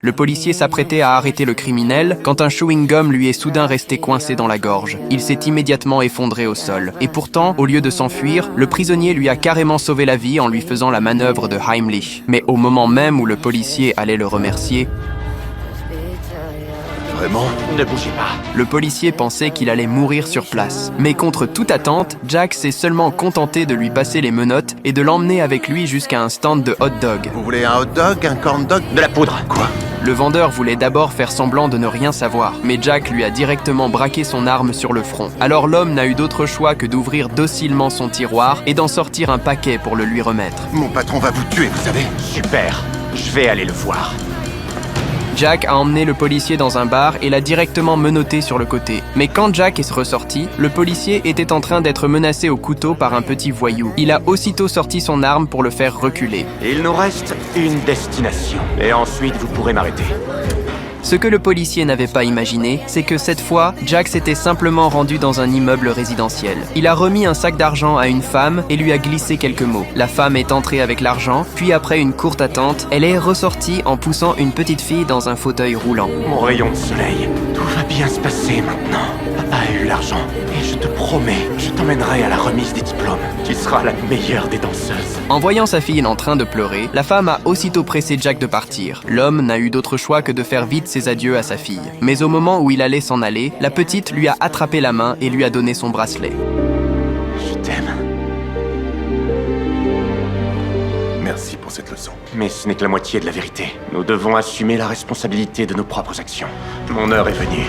Le policier s'apprêtait à arrêter le criminel quand un chewing-gum lui est soudain resté coincé dans la gorge. Il s'est immédiatement effondré au sol. Et pourtant, au lieu de s'enfuir, le prisonnier lui a carrément sauvé la vie en lui faisant la manœuvre de Heimlich. Mais au moment même où le policier allait le remercier, Vraiment? Ne bougez pas. le policier pensait qu'il allait mourir sur place. Mais contre toute attente, Jack s'est seulement contenté de lui passer les menottes et de l'emmener avec lui jusqu'à un stand de hot dog. Vous voulez un hot dog, un corn dog? De la poudre. Quoi? Le vendeur voulait d'abord faire semblant de ne rien savoir, mais Jack lui a directement braqué son arme sur le front. Alors l'homme n'a eu d'autre choix que d'ouvrir docilement son tiroir et d'en sortir un paquet pour le lui remettre. Mon patron va vous tuer, vous savez. Super. Je vais aller le voir. Jack a emmené le policier dans un bar et l'a directement menotté sur le côté. Mais quand Jack est ressorti, le policier était en train d'être menacé au couteau par un petit voyou. Il a aussitôt sorti son arme pour le faire reculer. Il nous reste une destination. Et ensuite, vous pourrez m'arrêter. Ce que le policier n'avait pas imaginé, c'est que cette fois, Jack s'était simplement rendu dans un immeuble résidentiel. Il a remis un sac d'argent à une femme et lui a glissé quelques mots. La femme est entrée avec l'argent, puis après une courte attente, elle est ressortie en poussant une petite fille dans un fauteuil roulant. Mon rayon de soleil. Tout va bien se passer maintenant. Papa a eu l'argent. Et je te promets, je t'emmènerai à la remise des diplômes. Tu seras la meilleure des danseuses. En voyant sa fille en train de pleurer, la femme a aussitôt pressé Jack de partir. L'homme n'a eu d'autre choix que de faire vite ses adieux à sa fille. Mais au moment où il allait s'en aller, la petite lui a attrapé la main et lui a donné son bracelet. Je t'aime. Merci pour cette leçon. Mais ce n'est que la moitié de la vérité. Nous devons assumer la responsabilité de nos propres actions. Mon heure est venue.